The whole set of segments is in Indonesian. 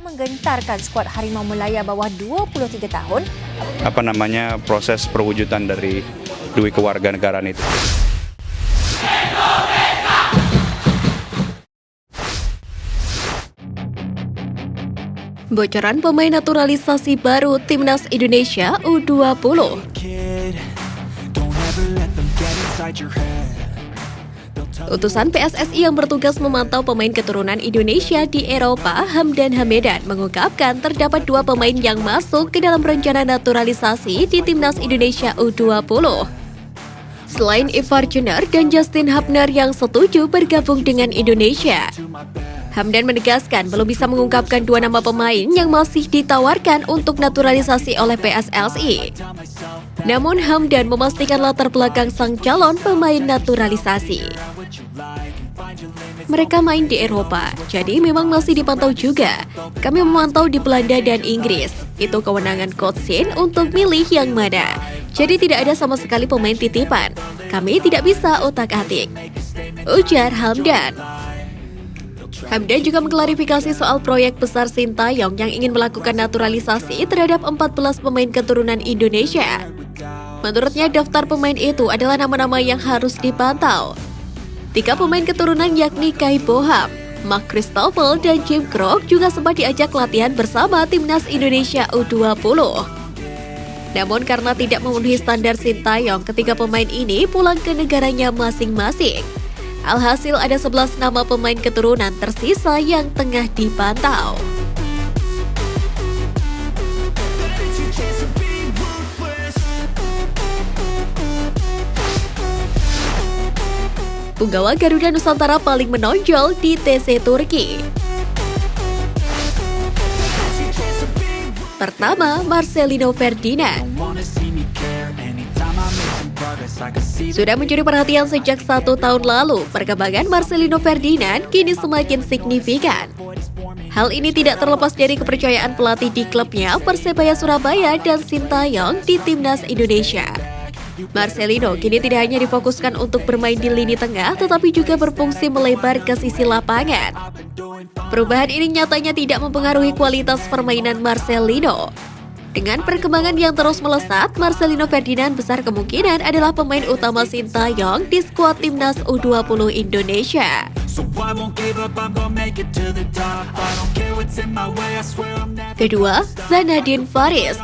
menggentarkan skuad Harimau Melaya bawah 23 tahun. Proses perwujudan dari Dwi kewarganegaraan itu. Bocoran pemain naturalisasi baru Timnas Indonesia U20. Utusan PSSI yang bertugas memantau pemain keturunan Indonesia di Eropa, Hamdan Hamedan, mengungkapkan terdapat 2 pemain yang masuk ke dalam rencana naturalisasi di Timnas Indonesia U20. Selain Ivar Jenner dan Justin Hubner yang setuju bergabung dengan Indonesia. Hamdan menegaskan belum bisa mengungkapkan 2 nama pemain yang masih ditawarkan untuk naturalisasi oleh PSSI. Namun Hamdan memastikan latar belakang sang calon pemain naturalisasi. Mereka main di Eropa, jadi memang masih dipantau juga. Kami memantau di Belanda dan Inggris. Itu kewenangan Coach Shin untuk milih yang mana. Jadi tidak ada sama sekali pemain titipan. Kami tidak bisa otak-atik, ujar Hamdan. Hamdan juga mengklarifikasi soal proyek besar Sintayong yang ingin melakukan naturalisasi terhadap 14 pemain keturunan Indonesia. Menurutnya daftar pemain itu adalah nama-nama yang harus dipantau. 3 pemain keturunan yakni Kai Boham, Mark Christoffel, dan Jim Krok juga sempat diajak latihan bersama Timnas Indonesia U20. Namun karena tidak memenuhi standar Sintayong, ketiga pemain ini pulang ke negaranya masing-masing. Alhasil ada 11 nama pemain keturunan tersisa yang tengah dipantau. Punggawa Garuda Nusantara paling menonjol di TC Turki. Pertama, Marcelino Ferdinand. Sudah mencuri perhatian sejak 1 tahun lalu, perkembangan Marcelino Ferdinand kini semakin signifikan. Hal ini tidak terlepas dari kepercayaan pelatih di klubnya Persebaya Surabaya dan Sintayong di Timnas Indonesia. Marcelino kini tidak hanya difokuskan untuk bermain di lini tengah, tetapi juga berfungsi melebar ke sisi lapangan. Perubahan ini nyatanya tidak mempengaruhi kualitas permainan Marcelino. Dengan perkembangan yang terus melesat, Marcelino Ferdinand besar kemungkinan adalah pemain utama Sintayong di skuad Timnas U20 Indonesia. Kedua, Zanadin Faris.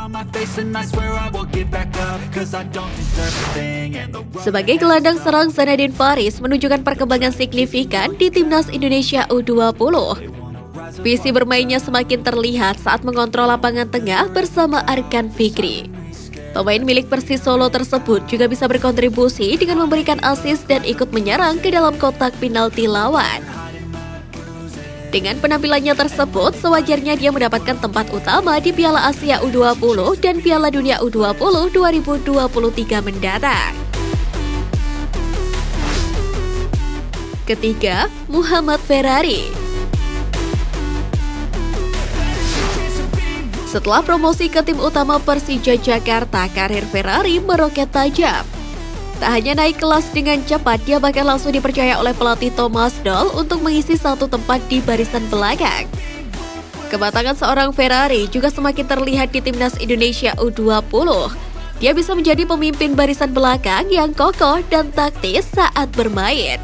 Sebagai gelandang serang, Zanadin Faris menunjukkan perkembangan signifikan di Timnas Indonesia U20. Visi bermainnya semakin terlihat saat mengontrol lapangan tengah bersama Arkan Fikri. Pemain milik Persis Solo tersebut juga bisa berkontribusi dengan memberikan assist dan ikut menyerang ke dalam kotak penalti lawan. Dengan penampilannya tersebut, sewajarnya dia mendapatkan tempat utama di Piala Asia U20 dan Piala Dunia U20 2023 mendatang. Ketiga, Muhammad Ferrari. Setelah promosi ke tim utama Persija Jakarta, karir Ferrari meroket tajam. Tak hanya naik kelas dengan cepat, dia bahkan langsung dipercaya oleh pelatih Thomas Doll untuk mengisi satu tempat di barisan belakang. Kematangan seorang Ferrari juga semakin terlihat di Timnas Indonesia U20. Dia bisa menjadi pemimpin barisan belakang yang kokoh dan taktis saat bermain.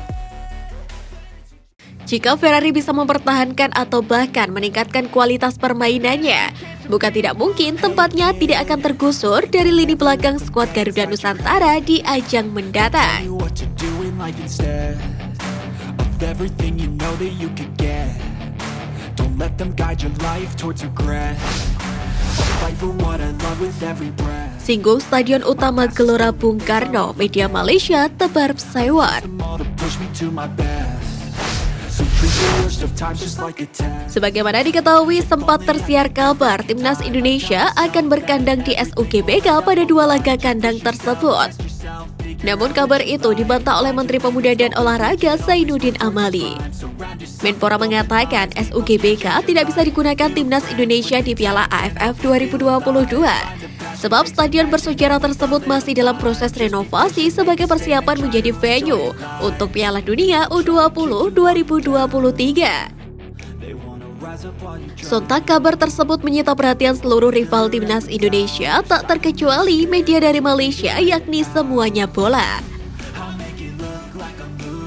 Jika Ferrari bisa mempertahankan atau bahkan meningkatkan kualitas permainannya, bukan tidak mungkin tempatnya tidak akan tergusur dari lini belakang skuad Garuda Nusantara di ajang mendatang. Singgung Stadion Utama Gelora Bung Karno, media Malaysia tebar sewar. Sebagaimana diketahui, sempat tersiar kabar Timnas Indonesia akan berkandang di SUGBK pada 2 laga kandang tersebut. Namun kabar itu dibantah oleh Menteri Pemuda dan Olahraga Zainuddin Amali. Menpora mengatakan SUGBK tidak bisa digunakan Timnas Indonesia di Piala AFF 2022. Sebab stadion bersejarah tersebut masih dalam proses renovasi sebagai persiapan menjadi venue untuk Piala Dunia U20 2023. Sontak kabar tersebut menyita perhatian seluruh rival timnas Indonesia, tak terkecuali media dari Malaysia, yakni Semuanya Bola.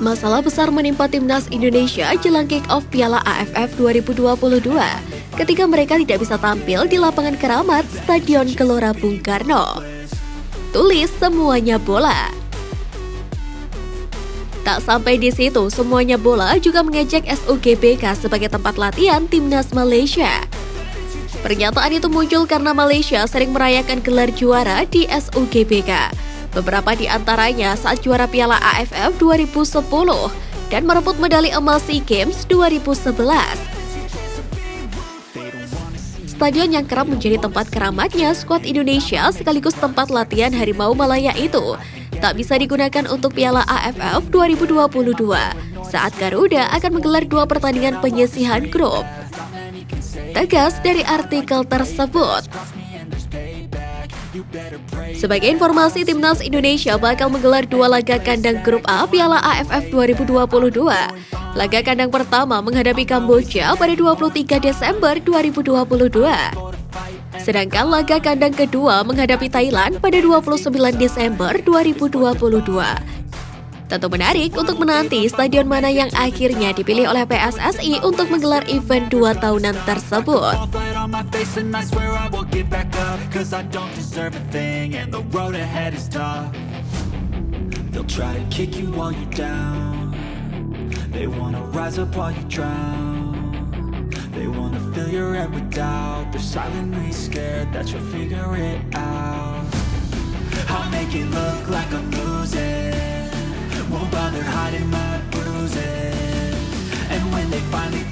Masalah besar menimpa timnas Indonesia jelang kick-off Piala AFF 2022 ketika mereka tidak bisa tampil di lapangan Keramat Stadion Gelora Bung Karno. Tulis Semuanya Bola. Tak sampai di situ, Semuanya Bola juga mengejek SUGBK sebagai tempat latihan timnas Malaysia. Pernyataan itu muncul karena Malaysia sering merayakan gelar juara di SUGBK. Beberapa di antaranya saat juara Piala AFF 2010 dan merebut medali emas SEA Games 2011. Stadion yang kerap menjadi tempat keramatnya skuad Indonesia sekaligus tempat latihan Harimau Malaya itu tak bisa digunakan untuk Piala AFF 2022 saat Garuda akan menggelar 2 pertandingan penyisihan grup. Tegas dari artikel tersebut. Sebagai informasi, timnas Indonesia bakal menggelar 2 laga kandang grup A Piala AFF 2022. Laga kandang pertama menghadapi Kamboja pada 23 Desember 2022. Sedangkan laga kandang kedua menghadapi Thailand pada 29 Desember 2022. Tentu menarik untuk menanti stadion mana yang akhirnya dipilih oleh PSSI untuk menggelar event 2 tahunan tersebut. Won't bother hiding my bruises. And when they finally